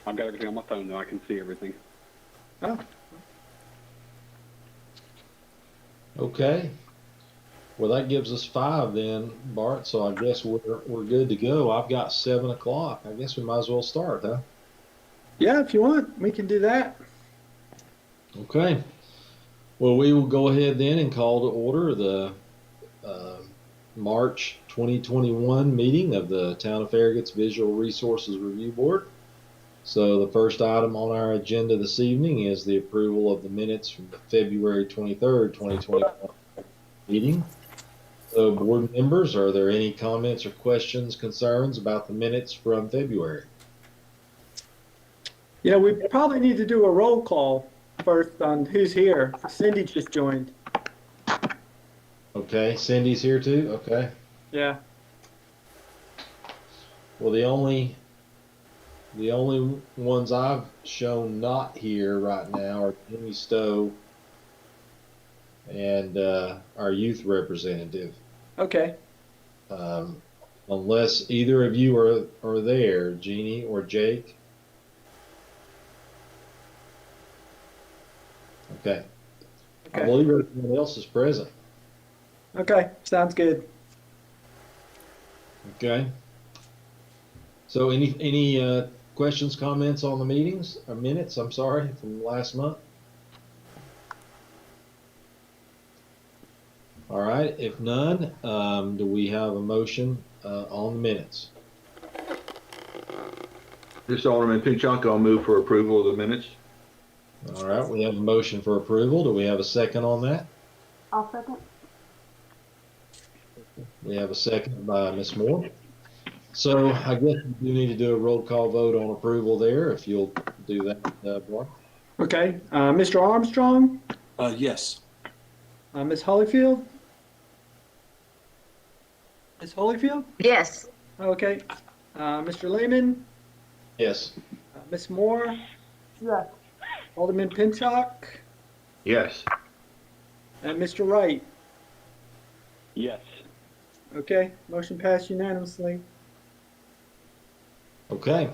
I've got everything on my phone though. I can see everything. Oh, Okay. Well, that gives us 5 then, Bart. So I guess we're good to go. I've got 7 o'clock. I guess we might as well start, huh? yeah, if you want, we can do that. Okay. Well, we will go ahead then and call to order the uh, March 2021 meeting of the Town of Farragut's Visual Resources Review Board. So the first item on our agenda this evening is the approval of the minutes from the February 23rd, 2021 meeting. So board members, are there any comments or questions, concerns about the minutes from February? We probably need to do a roll call first on who's here. Cindy just joined. Okay, Cindy's here too? Okay. Yeah. Well, the only ones I've shown not here right now are Jimmy Stowe and our youth representative. Okay. Unless either of you are there, Jeannie or Jake. Okay. I Okay. believe everyone else is present. Okay. Sounds good. Okay. So any questions, comments on the meetings or minutes? I'm sorry, from last month. All right. If none, do we have a motion on the minutes? This is Alderman Pinchuk. I'll move for approval of the minutes. All right. We have a motion for approval. Do we have a second on that? I'll second. We have a second by Ms. Moore. So I guess we do need to do a roll call vote on approval there, if you'll do that, Bart. Okay. Mr. Armstrong, Yes. Ms. Holyfield. Ms. Holyfield? Yes. Okay. Mr. Lehman, Yes. Ms. Moore, Yes. Alderman Pinchuk, Yes. and Mr. Wright. Yes. Okay. Motion passed unanimously. Okay.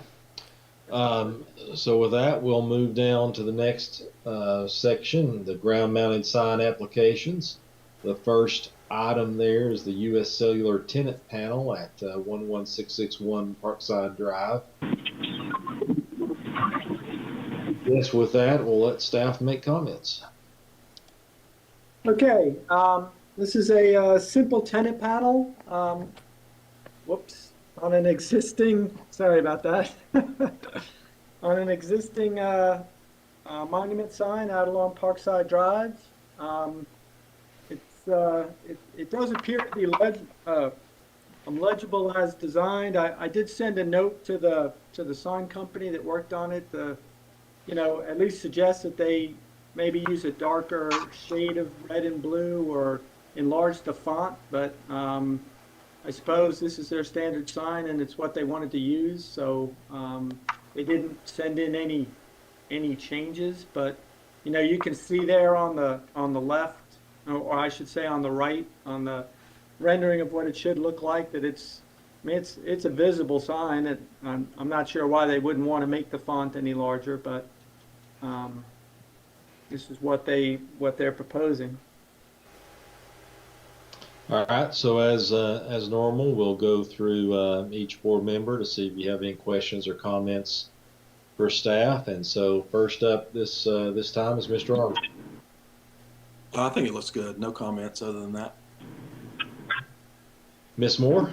So with that, we'll move down to the next section, the ground mounted sign applications. The first item there is the U.S. Cellular tenant panel at 11661 Parkside Drive. Yes, with that, we'll let staff make comments. Okay. This is a simple tenant panel. Whoops. On an existing, sorry about that. On an existing monument sign out along Parkside Drive. It does appear to be legible as designed. I did send a note to the sign company that worked on it. At least suggest that they maybe use a darker shade of red and blue or enlarge the font, but I suppose this is their standard sign and it's what they wanted to use, so they didn't send in any changes, but you can see there on the left, or I should say on the right, on the rendering of what it should look like, that it's a visible sign, and I'm not sure why they wouldn't want to make the font any larger, but this is what they're proposing. All right, so as normal, we'll go through each board member to see if you have any questions or comments for staff. And so first up this time is Mr. Armstrong. I think it looks good. No comments other than that. Ms. Moore?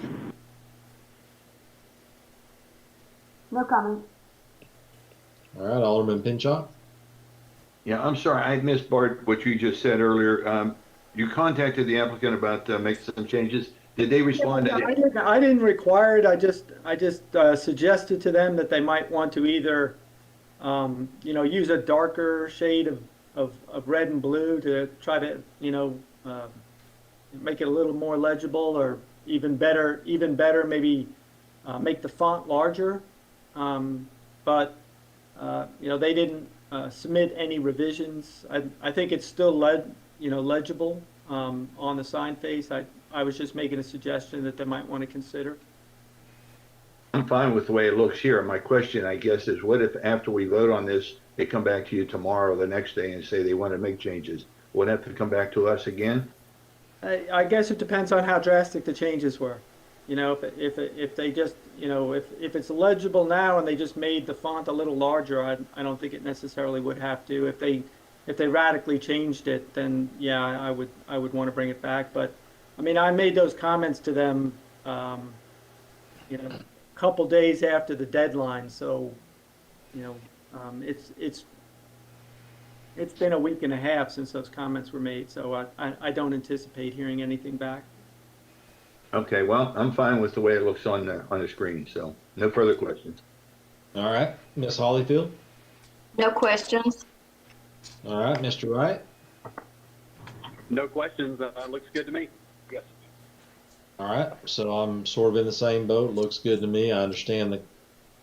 No comment. All right, Alderman Pinchuk? Yeah, I'm sorry. I missed, Bart, what you just said earlier. You contacted the applicant about making some changes. Did they respond? I didn't require it. I just suggested to them that they might want to either, use a darker shade of red and blue to try to, make it a little more legible, or even better, maybe make the font larger. But they didn't submit any revisions. I think it's still legible on the sign face. I was just making a suggestion that they might want to consider. I'm fine with the way it looks here. My question, I guess, is what if after we vote on this, they come back to you tomorrow or the next day and say they want to make changes? Would have to come back to us again? I guess it depends on how drastic the changes were. You know, if they just, you know, if it's legible now and they just made the font a little larger, I don't think it necessarily would have to. If they radically changed it, then yeah, I would want to bring it back. But I mean, I made those comments to them, you know, a couple days after the deadline. So, you know, it's been a week and a half since those comments were made. So I don't anticipate hearing anything back. Okay, well, I'm fine with the way it looks on the screen, so no further questions. All right, Ms. Hollyfield. No questions. All right, Mr. Wright. No questions. Looks good to me. Yes. All right, so I'm sort of in the same boat. Looks good to me. I understand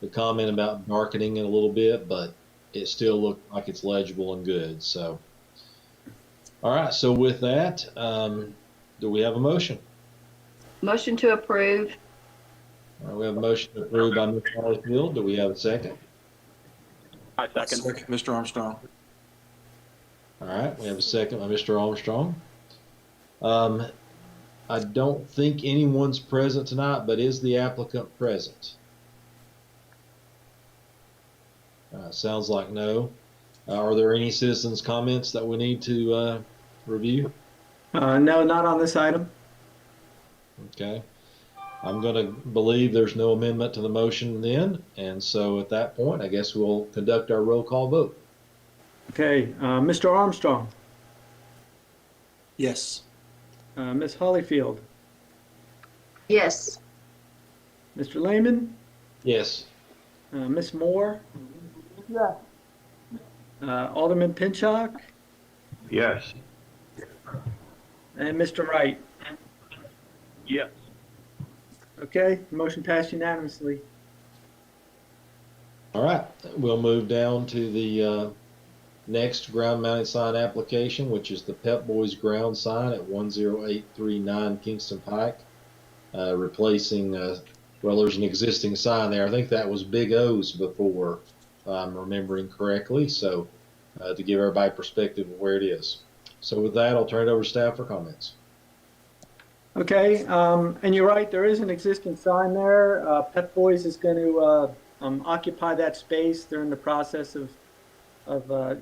the comment about darkening it a little bit, but it still looked like it's legible and good. So, all right. So with that, do we have a motion? Motion to approve. All right, we have a motion to approve by Ms. Hollyfield. Do we have a second? I second. Second, Mr. Armstrong. All right, we have a second by Mr. Armstrong. I don't think anyone's present tonight, but is the applicant present? Sounds like no. Are there any citizens' comments that we need to review? No, not on this item. Okay. I'm going to believe there's no amendment to the motion then, and so at that point, I guess we'll conduct our roll call vote. Okay, Mr. Armstrong, Yes. Ms. Hollyfield, Yes. Mr. Lehman, Yes. Ms. Moore, Yes. Alderman Pinchak, Yes. and Mr. Wright. Yes. Okay, motion passed unanimously. All right, we'll move down to the next ground-mounted sign application, which is the Pep Boys ground sign at 10839 Kingston Pike, replacing, well, there's an existing sign there. I think that was Big O's before, if I'm remembering correctly, so to give everybody perspective of where it is. So with that, I'll turn it over to staff for comments. Okay, and you're right, there is an existing sign there. Pep Boys is going to occupy that space. They're in the process of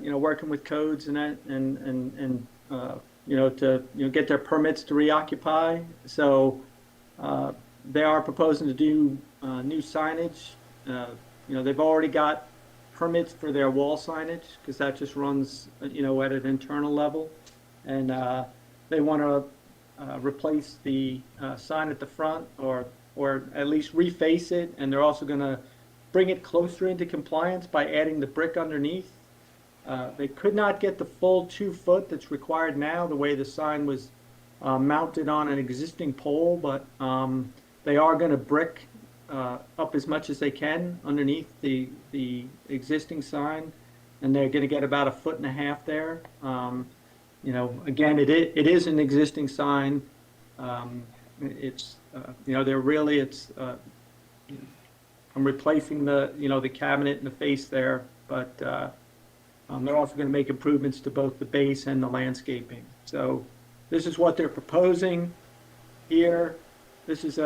you know, working with codes and that, and you know, to get their permits to reoccupy. So they are proposing to do new signage. You know, they've already got permits for their wall signage because that just runs, you know, at an internal level, and they want to replace the sign at the front, or at least reface it, and they're also going to bring it closer into compliance by adding the brick underneath. They could not get the full 2 foot that's required now, the way the sign was mounted on an existing pole, but they are going to brick up as much as they can underneath the existing sign, and they're going to get about 1.5 feet there. You know, again, it is an existing sign. It's you know, they're really, it's I'm replacing the, you know, the cabinet and the face there, but they're also going to make improvements to both the base and the landscaping. So this is what they're proposing here. This is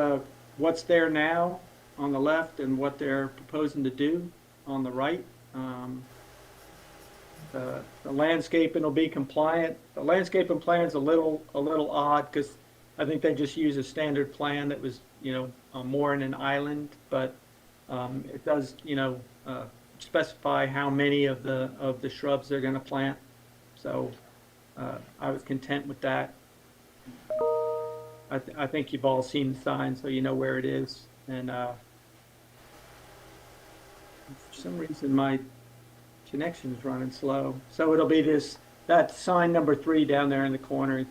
what's there now on the left and what they're proposing to do on the right. The landscaping will be compliant. The landscaping plan is a little odd because I think they just use a standard plan that was, you know, more in an island, but it does, you know, specify how many of the shrubs they're going to plant. So I was content with that. I think you've all seen the sign, so you know where it is. And for some reason my connection is running slow. So it'll be that sign number 3 down there in the corner,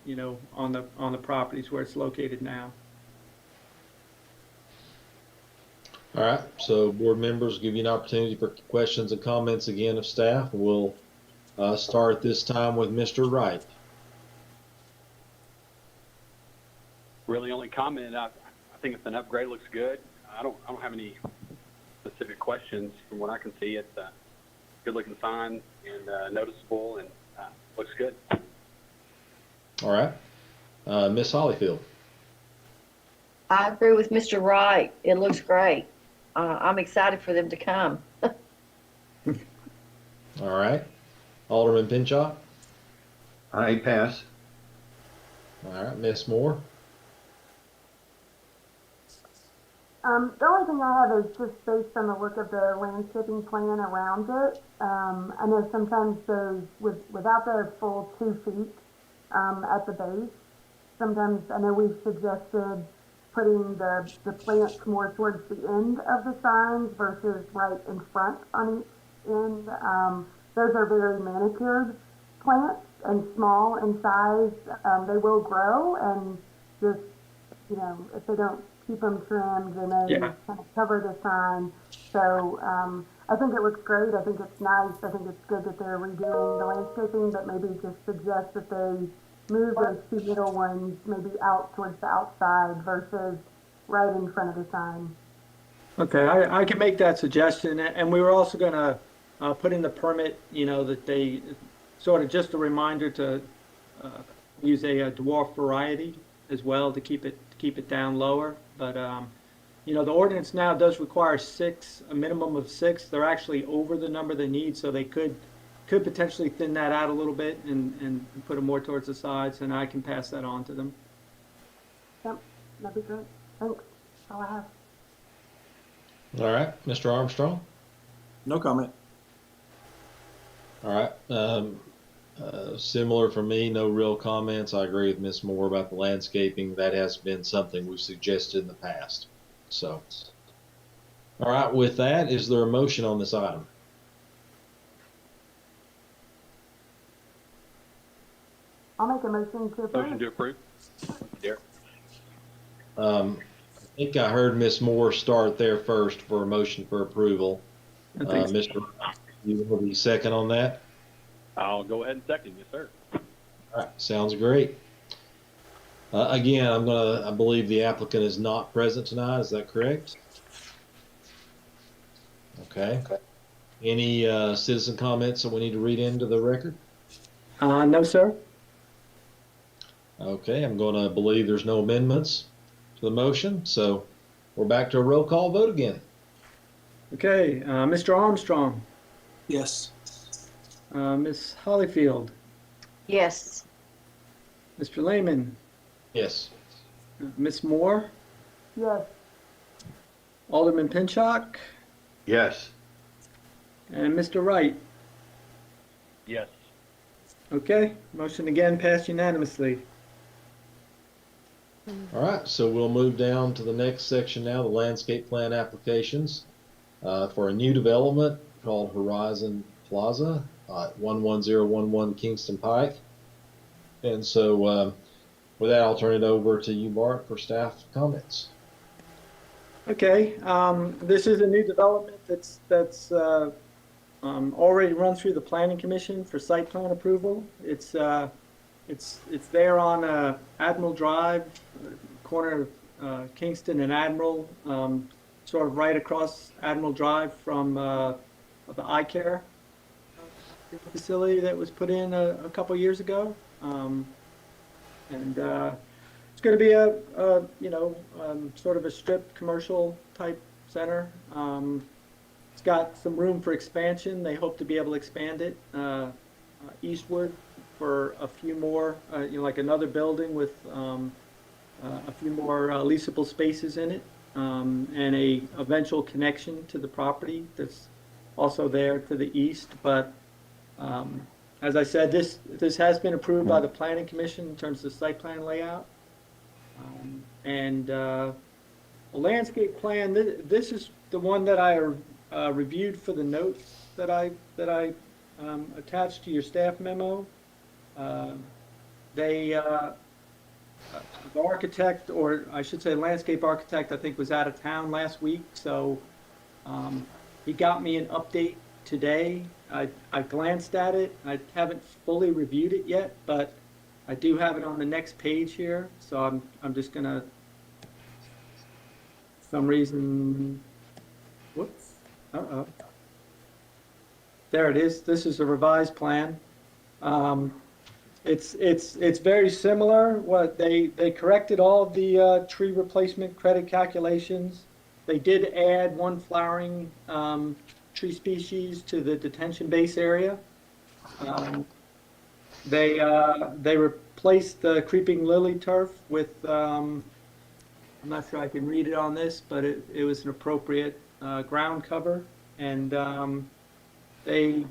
you know, on the properties where it's located now. All right, so board members, give you an opportunity for questions and comments again of staff. We'll start this time with Mr. Wright. Really only comment, I think it's an upgrade, looks good. I don't have any specific questions from what I can see. It's a good-looking sign and noticeable and looks good. All right. Miss Hollyfield. I agree with Mr. Wright. It looks great. I'm excited for them to come. All right. Alderman Pinchot. I pass. All right. Miss Moore. The only thing I have is just based on the look of the landscaping plan around it. I know sometimes those without the full 2 feet at the base, sometimes I know we've suggested putting the plants more towards the end of the signs versus right in front on each end. Those are very manicured plants and small in size. They will grow and just, if they don't keep them trimmed and then Yeah. kind of cover the sign. So I think it looks great. I think it's nice. I think it's good that they're redoing the landscaping, but maybe just suggest that they move those 2 middle ones maybe out towards the outside versus right in front of the sign. Okay, I can make that suggestion, and we were also gonna put in the permit, that they, sort of just a reminder to use a dwarf variety as well to keep it down lower. But, the ordinance now does require 6, a minimum of 6. They're actually over the number they need, so they could potentially thin that out a little bit and put them more towards the sides, and I can pass that on to them. Yep, that'd be great. Thanks. That's all I have. All right. Mr. Armstrong. No comment. All right. Similar for me, no real comments. I agree with Ms. Moore about the landscaping. That has been something we've suggested in the past. So, all right. With that, is there a motion on this item? I'll make a motion to approve. Motion to approve. Derek. I think I heard Ms. Moore start there first for a motion for approval. I think so. Mr. You will be second on that? I'll go ahead and second. Yes, sir. All right, sounds great. Again, I believe the applicant is not present tonight. Is that correct? Okay. Any citizen comments that we need to read into the record? No, sir. Okay, I'm going to believe there's no amendments to the motion, so we're back to a roll call vote again. Okay, Mr. Armstrong, Yes. Ms. Hollyfield, Yes. Mr. Lehman, Yes. Ms. Moore, Yes. Alderman Pinchot, Yes. and Mr. Wright. Yes. Okay, motion again passed unanimously. All right, so we'll move down to the next section now, the landscape plan applications for a new development called Horizon Plaza at 11011 Kingston Pike. And so with that, I'll turn it over to you, Bart, for staff comments. Okay, this is a new development that's already run through the planning commission for site plan approval. It's there on Admiral Drive, corner of Kingston and Admiral, sort of right across Admiral Drive from the eye care facility that was put in a couple years ago. It's going to be sort of a strip commercial type center. It's got some room for expansion. They hope to be able to expand it eastward for a few more, like another building with a few more leasable spaces in it, and a eventual connection to the property that's also there to the east. But as I said, this has been approved by the Planning Commission in terms of site plan layout. A landscape plan, this is the one that I reviewed for the notes that I attached to your staff memo. The architect, or I should say landscape architect, I think was out of town last week, so he got me an update today. I glanced at it. I haven't fully reviewed it yet, but I do have it on the next page here, so I'm just gonna some reason, whoops, uh-oh. There it is. This is a revised plan. It's very similar. What they corrected all of the tree replacement credit calculations. They did add one flowering tree species to the detention base area. They replaced the creeping lily turf with I'm not sure I can read it on this, but it was an appropriate ground cover, and they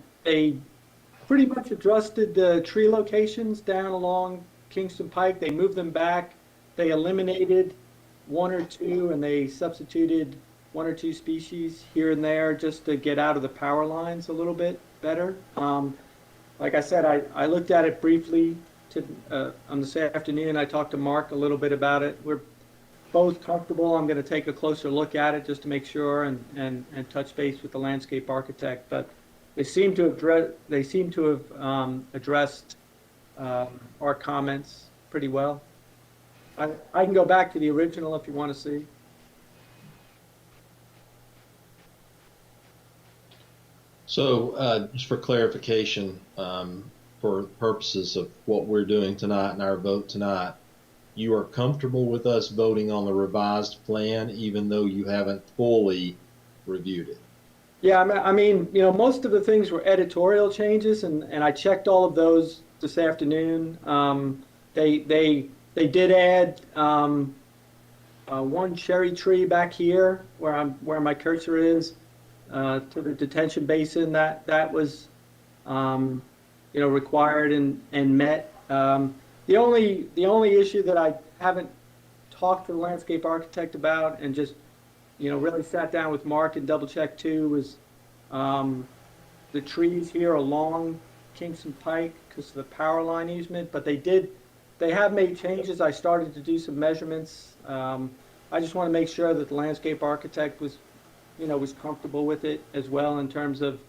pretty much adjusted the tree locations down along Kingston Pike. They moved them back. They eliminated one or two, and they substituted one or two species here and there just to get out of the power lines a little bit better. Like I said, I looked at it briefly on this afternoon. I talked to Mark a little bit about it. We're both comfortable. I'm going to take a closer look at it just to make sure and touch base with the landscape architect. But they seem to have addressed our comments pretty well. I can go back to the original if you want to see. So, just for clarification, for purposes of what we're doing tonight and our vote tonight, you are comfortable with us voting on the revised plan, even though you haven't fully reviewed it? Yeah, I mean, most of the things were editorial changes, and I checked all of those this afternoon. They did add one cherry tree back here where my cursor is to the detention basin. That was required and met. The only issue that I haven't talked to the landscape architect about and just really sat down with Mark and double checked too was the trees here along Kingston Pike because of the power line easement. But they have made changes. I started to do some measurements. I just want to make sure that the landscape architect was comfortable with it as well in terms of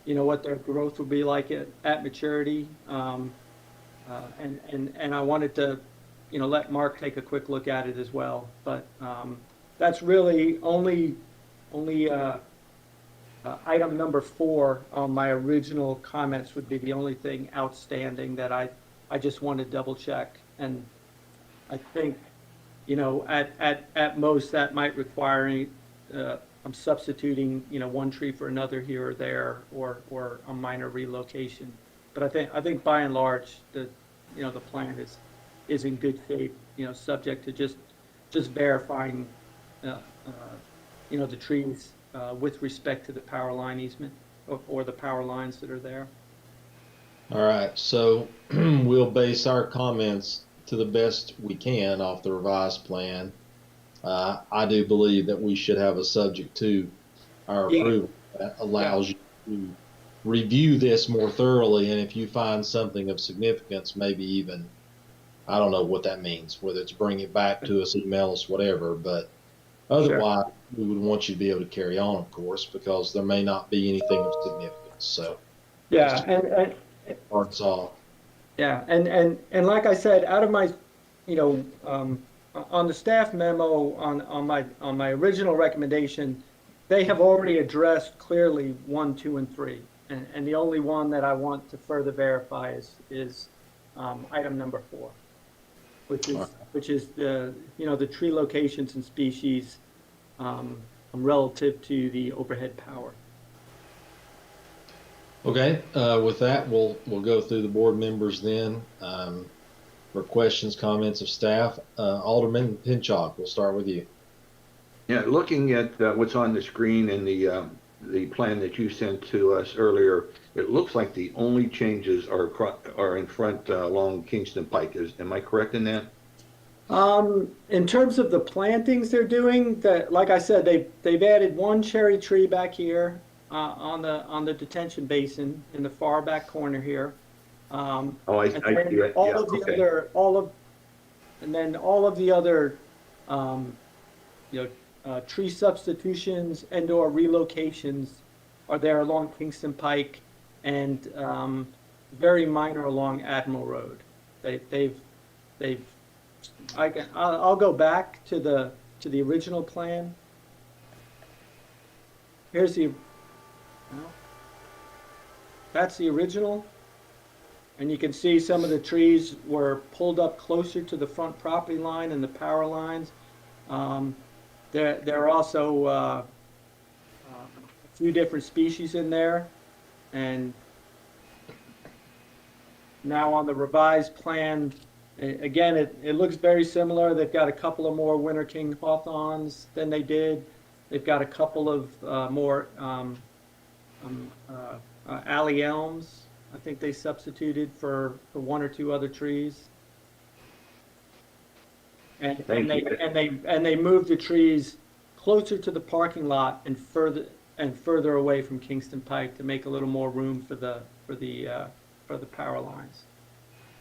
what their growth will be like at maturity. And I wanted to let Mark take a quick look at it as well. But that's really only item number 4 on my original comments would be the only thing outstanding that I just want to double check. And I think at most that might require I'm substituting one tree for another here or there or a minor relocation. But I think by and large the plan is in good shape, subject to just verifying the trees with respect to the power line easement or the power lines that are there. All right, so we'll base our comments to the best we can off the revised plan. I do believe that we should have a subject to our approval that allows you to review this more thoroughly, and if you find something of significance, maybe even, I don't know what that means, whether it's bring it back to us, email us, whatever, but otherwise, we would want you to be able to carry on, of course, because there may not be anything of significance. So, and parts off. Yeah, and like I said, out of my, on the staff memo on my original recommendation, they have already addressed clearly 1, 2, and 3, and the only one that I want to further verify is item number 4, which is the tree locations and species relative to the overhead power. Okay, with that, we'll go through the board members then for questions, comments of staff. Alderman Pinchot, we'll start with you. Yeah, looking at what's on the screen and the plan that you sent to us earlier, it looks like the only changes are in front along Kingston Pike. Am I correct in that? In terms of the plantings they're doing, like I said, they've added one cherry tree back here on the detention basin in the far back corner here. I see it. All of the other tree substitutions and/or relocations are there along Kingston Pike and very minor along Admiral Road. I'll go back to the original plan here's the, well, that's the original. And you can see some of the trees were pulled up closer to the front property line and the power lines. There are also a few different species in there. And now on the revised plan, again, it looks very similar. They've got a couple of more Winter King hawthorns than they did. They've got a couple of more alley elms. I think they substituted for one or two other trees. And they moved the trees closer to the parking lot and further away from Kingston Pike to make a little more room for the power lines.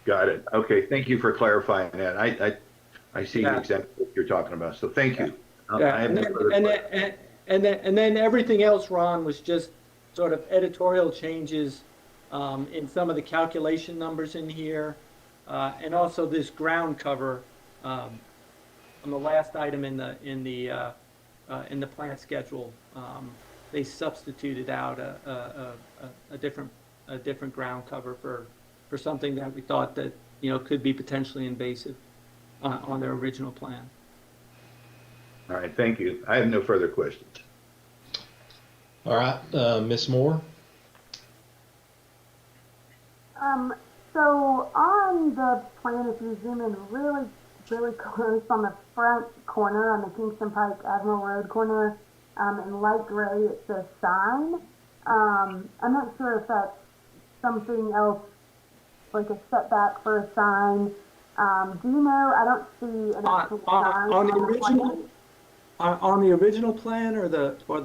Got it. Okay, thank you for clarifying that. I see Yeah. exactly what you're talking about, so thank you. Yeah, I have and no then, further and questions. then, and then everything else, Ron, was just sort of editorial changes in some of the calculation numbers in here, and also this ground cover on the last item in the plant schedule. They substituted out a different ground cover for something that we thought that could be potentially invasive on their original plan. All right, thank you. I have no further questions. All right, Ms. Moore? So on the plan, if you zoom in really, really close on the front corner, on the Kingston Pike Admiral Road corner, in light gray, it says sign. I'm not sure if that's something else, like a setback for a sign. Do you know? I don't see an actual sign On the plan. original, on the original plan or the It's on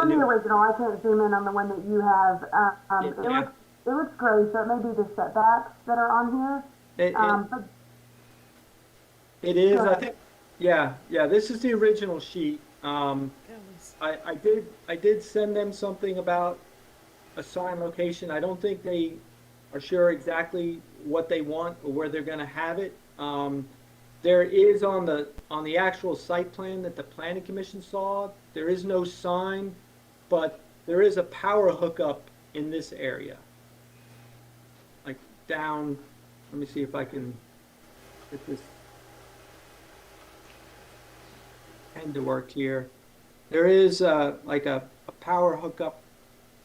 the new- original. I can't zoom in on the one that you have. Yeah. It looks gray, so it may be the setbacks that are on here. But it is, Go I ahead. think, yeah, this is the original sheet. I did send them something about a sign location. I don't think they are sure exactly what they want or where they're gonna have it. There is on the actual site plan that the planning commission saw, there is no sign, but there is a power hookup in this area. Like down, let me see if I can get this pen to work here. There is like a power hookup.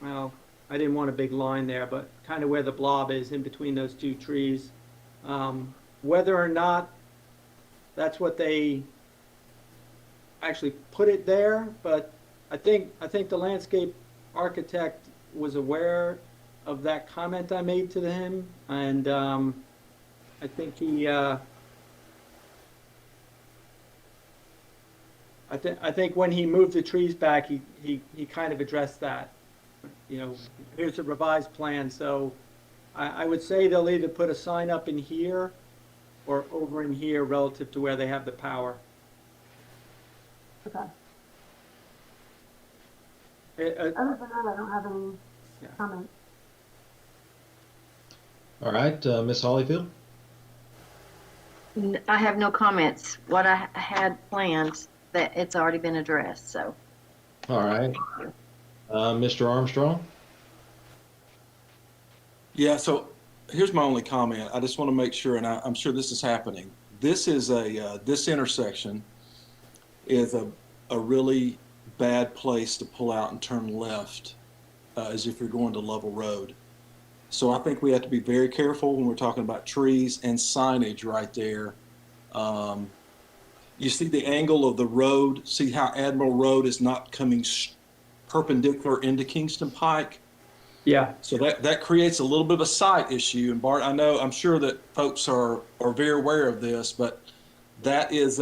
Well, I didn't want a big line there, but kind of where the blob is in between those two trees. Whether or not that's what they actually put it there, but I think the landscape architect was aware of that comment I made to him, and I think he I think when he moved the trees back, he kind of addressed that. Here's a revised plan, so I would say they'll either put a sign up in here or over in here relative to where they have the power. okay. Uh, Other than that, I don't have any Yeah. comments. All right, Ms. Hollyfield? I have no comments. What I had planned, that it's already been addressed, so. All right. Mr. Armstrong? Yeah, so here's my only comment. I just want to make sure, and I'm sure this is happening. This is this intersection is a really bad place to pull out and turn left, as if you're going to Lovell Road. So I think we have to be very careful when we're talking about trees and signage right there. You see the angle of the road, see how Admiral Road is not coming perpendicular into Kingston Pike? Yeah, So that creates a little bit of a sight issue. And Bart, I'm sure that folks are very aware of this, but that is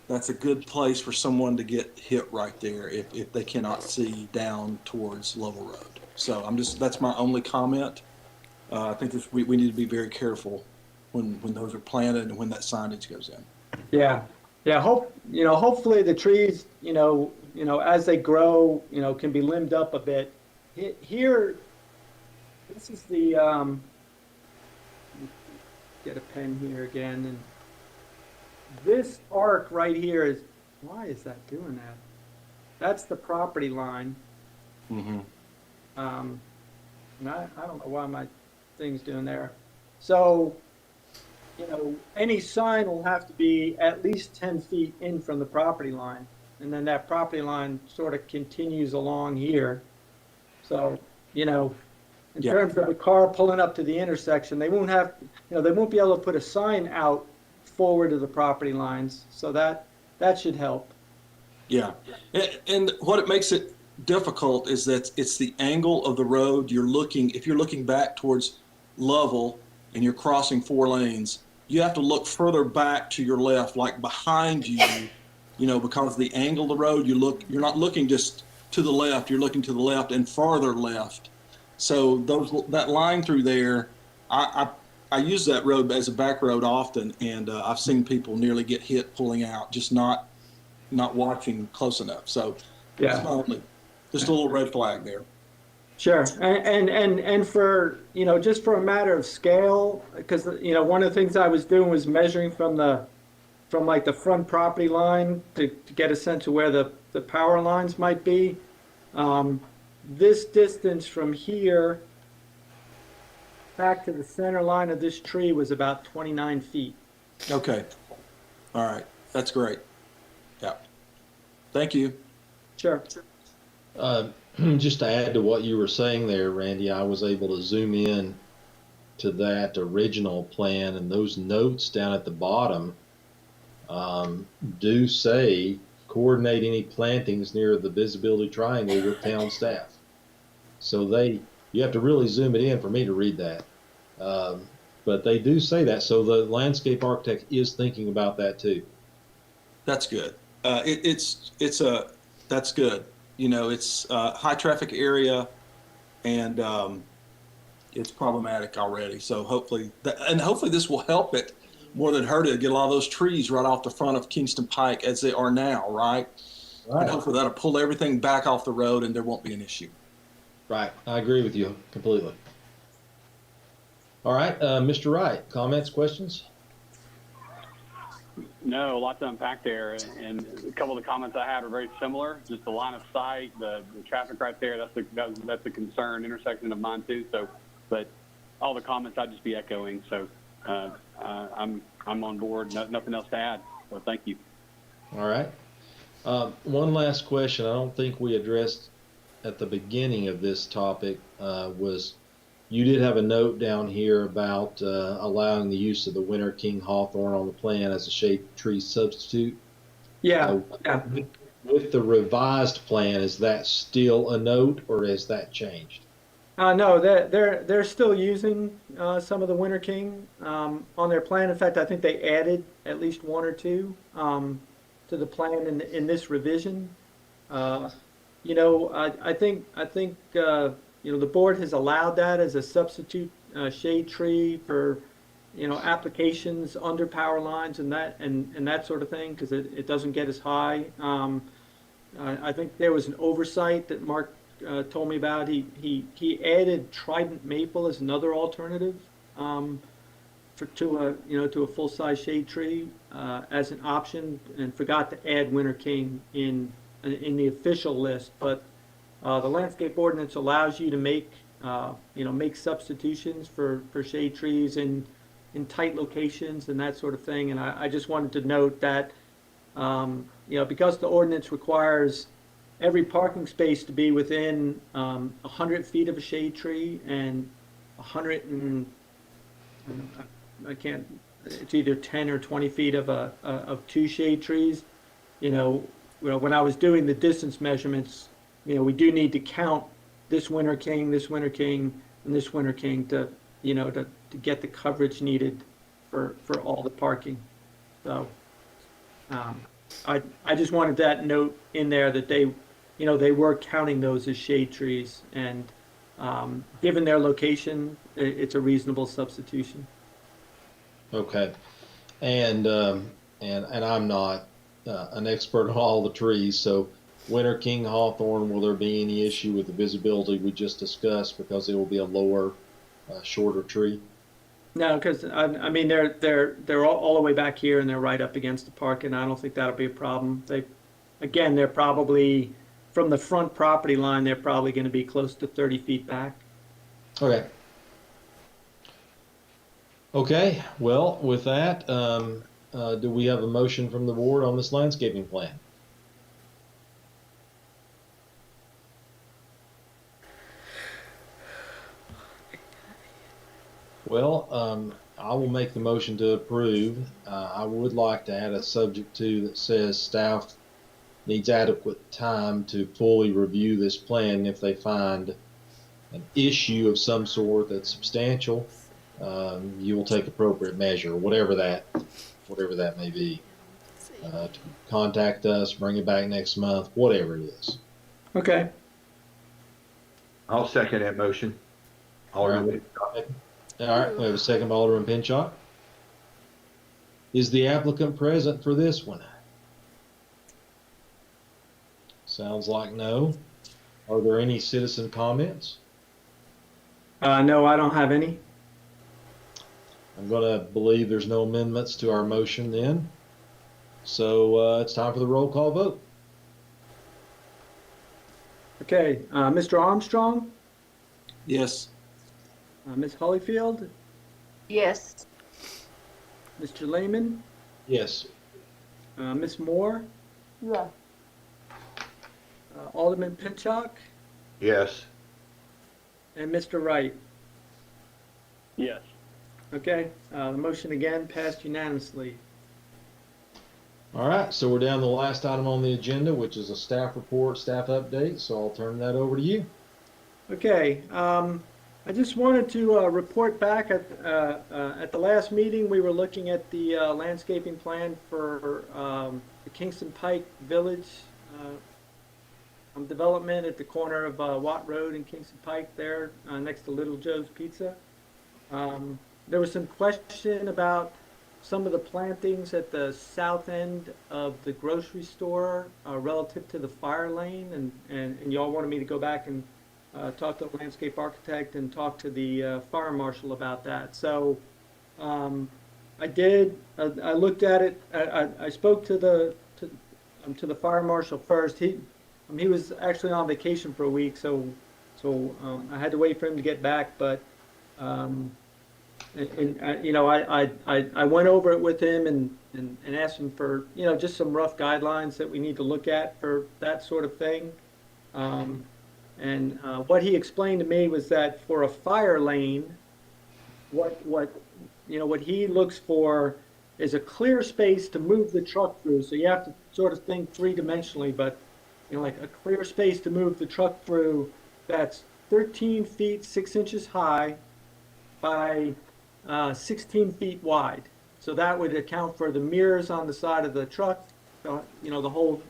that's a good place for someone to get hit right there if they cannot see down towards Lovell Road. So that's my only comment. I think we need to be very careful when those are planted and when that signage goes in. yeah. Hopefully the trees, as they grow, can be limbed up a bit. Here, this is the, get a pen here again, and this arc right here is, why is that doing that? that's the property line. Mm-hmm. And I don't know why my thing's doing there. So, any sign will have to be at least 10 feet in from the property line. And then that property line sort of continues along here. So, in Yeah. terms of a car pulling up to the intersection, they won't have, they won't be able to put a sign out forward of the property lines. So that should help. Yeah. And what it makes it difficult is that it's the angle of the road you're looking, if you're looking back towards Lovell and you're crossing 4 lanes, you have to look further back to your left, like behind you, because the angle of the road, you're not looking just to the left, you're looking to the left and farther left. So that line through there, I use that road as a back road often, and I've seen people nearly get hit pulling out, just not watching close enough. So Yeah. just a little red flag there. Sure. And for, just for a matter of scale, because, one of the things I was doing was measuring from like the front property line to get a sense of where the power lines might be. This distance from here back to the center line of this tree was about 29 feet. Okay. All right. That's great. Yeah. Thank you. Sure. Just to add to what you were saying there, Randy, I was able to zoom in to that original plan, and those notes down at the bottom do say coordinate any plantings near the visibility triangle with town staff. So you have to really zoom it in for me to read that. But they do say that. So the landscape architect is thinking about that too. That's good. That's good. It's a high traffic area, and it's problematic already. So hopefully this will help it more than hurt it. Get a lot of those trees right off the front of Kingston Pike as they are now, right? Right. And hopefully that'll pull everything back off the road, and there won't be an issue. Right. I agree with you completely. All right, Mr. Wright, comments, questions? No, a lot to unpack there, and a couple of the comments I had are very similar. Just the line of sight, the traffic right there. That's a concern intersection of mine too. So, but all the comments I'd just be echoing. So, I'm on board. Nothing else to add. So, thank you. All right. One last question. I don't think we addressed at the beginning of this topic was you did have a note down here about allowing the use of the Winter King hawthorn on the plan as a shade tree substitute. Yeah. Yeah. With the revised plan, is that still a note or has that changed? No, they're still using some of the Winter King on their plan. In fact, I think they added at least 1 or 2 to the plan in this revision. I think the board has allowed that as a substitute shade tree for applications under power lines and that sort of thing, because it doesn't get as high. I think there was an oversight that Mark told me about. He added trident maple as another alternative to a full size shade tree as an option, and forgot to add Winter King in the official list. But the landscape ordinance allows you to make substitutions for shade trees in tight locations and that sort of thing. And I just wanted to note that because the ordinance requires every parking space to be within 100 feet of a shade tree and 100 and it's either 10 or 20 feet of 2 shade trees. When I was doing the distance measurements, we do need to count this Winter King, and this Winter King to get the coverage needed for all the parking. So I just wanted that note in there that they were counting those as shade trees, and given their location, it's a reasonable substitution. Okay, and I'm not an expert on all the trees, so Winter King hawthorn, will there be any issue with the visibility we just discussed because it will be a lower, shorter tree? No, because I mean they're all the way back here and they're right up against the park, and I don't think that'll be a problem. They're probably from the front property line, they're probably going to be close to 30 feet back. Okay. Okay, well, with that, do we have a motion from the board on this landscaping plan? Well, I will make the motion to approve. I would like to add a subject to that says staff needs adequate time to fully review this plan. If they find an issue of some sort that's substantial, you will take appropriate measure, whatever that may be. To contact us, bring it back next month, whatever it is. Okay. I'll second that motion. Alderman. All right, we have a second by Alderman Pinchot. Is the applicant present for this one? Sounds like no. Are there any citizen comments? No, I don't have any. I'm going to believe there's no amendments to our motion then. So it's time for the roll call vote. Okay, Mr. Armstrong, Yes. Ms. Hollyfield, Yes. Mr. Lehman, Yes. Ms. Moore, Yes. Alderman Pinchot, Yes. and Mr. Wright. Yes. Okay, the motion again passed unanimously. All right, so we're down to the last item on the agenda, which is a staff report, staff update. So I'll turn that over to you. Okay, I just wanted to report back at the last meeting. We were looking at the landscaping plan for the Kingston Pike Village development at the corner of Watt Road and Kingston Pike there, next to Little Joe's Pizza. There was some question about some of the plantings at the south end of the grocery store relative to the fire lane, and y'all wanted me to go back and talk to the landscape architect and talk to the fire marshal about that. So I did. I looked at it. I spoke to the fire marshal first. He was actually on vacation for a week, so I had to wait for him to get back. But you know, I went over it with him and asked him for, you know, just some rough guidelines that we need to look at for that sort of thing. And what he explained to me was that for a fire lane, what he looks for is a clear space to move the truck through. So you have to sort of think three-dimensionally, but you know, like a clear space to move the truck through that's 13 feet 6 inches high by 16 feet wide. So that would account for the mirrors on the side of the truck, you know, the whole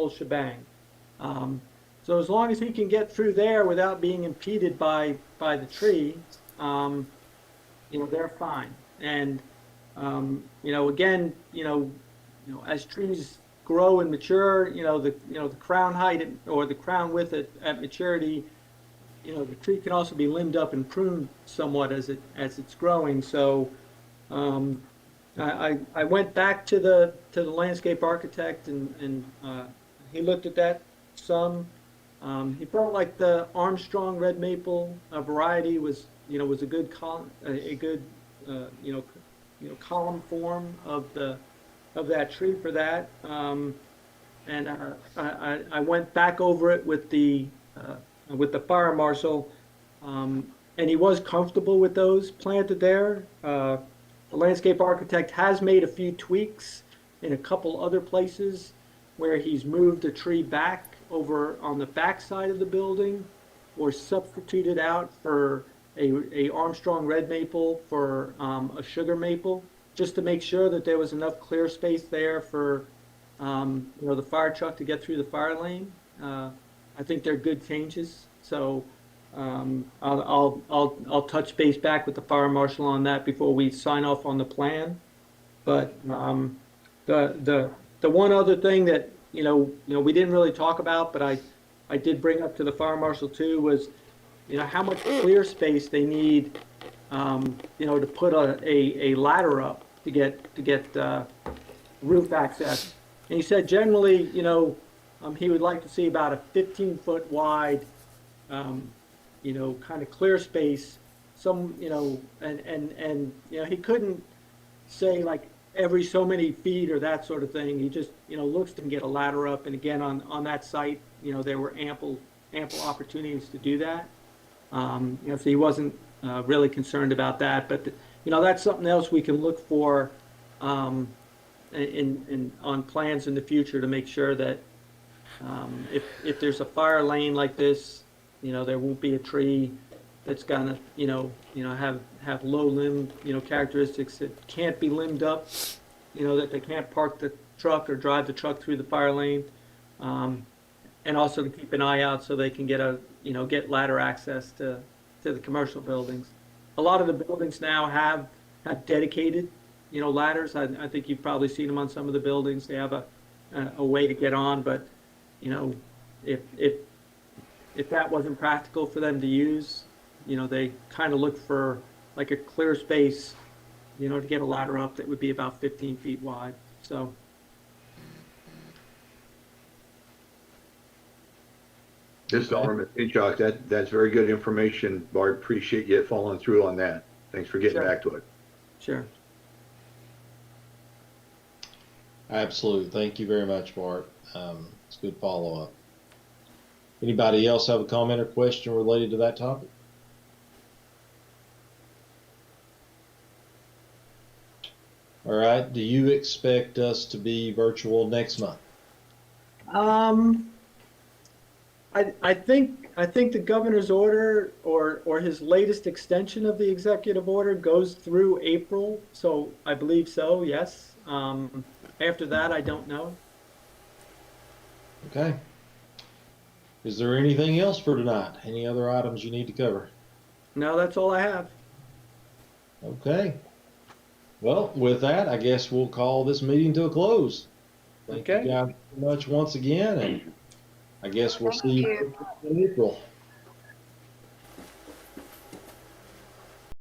shebang. So as long as he can get through there without being impeded by the tree, you know, they're fine. And you know, again, you know, as trees grow and mature, the crown height or the crown width at maturity, you know, the tree can also be limbed up and pruned somewhat as it's growing. So I went back to the landscape architect and he looked at that some. He felt like the Armstrong red maple variety was a good column form of that tree for that. And I went back over it with the fire marshal, and he was comfortable with those planted there. The landscape architect has made a few tweaks in a couple other places where he's moved a tree back over on the back side of the building, or substituted out for a Armstrong red maple for a sugar maple, just to make sure that there was enough clear space there for the fire truck to get through the fire lane. I think they're good changes. So I'll touch base back with the fire marshal on that before we sign off on the plan. But the one other thing that we didn't really talk about, but I did bring up to the fire marshal too, was how much clear space they need to put a ladder up to get roof access. And he said generally he would like to see about a 15-foot wide, kind of clear space, and he couldn't say like every so many feet or that sort of thing. He just, looks to get a ladder up. And again, on that site, there were ample opportunities to do that. So he wasn't really concerned about that. But, that's something else we can look for on plans in the future to make sure that if there's a fire lane like this, there won't be a tree that's gonna, have low limb, characteristics that can't be limbed up, that they can't park the truck or drive the truck through the fire lane. And also to keep an eye out so they can get ladder access to the commercial buildings. A lot of the buildings now have dedicated, ladders. I think you've probably seen them on some of the buildings. They have a way to get on, but, if that wasn't practical for them to use, they kind of look for like a clear space, to get a ladder up that would be about 15 feet wide. So. This is Alderman Pinchuk. That's very good information, Bart. Appreciate you following through on that. Thanks for getting Sure. back to it. Sure. Absolutely. Thank you very much, Bart. It's a good follow-up. Anybody else have a comment or question related to that topic? All right. Do you expect us to be virtual next month? I think the governor's order or his latest extension of the executive order goes through April, so I believe so, yes. After that, I don't know. Okay. Is there anything else for tonight? Any other items you need to cover? No, that's all I have. Okay. Well, with that, I guess we'll call this meeting to a close. Thank Okay. you guys so much once again, and I guess we'll Thank see you. you in April.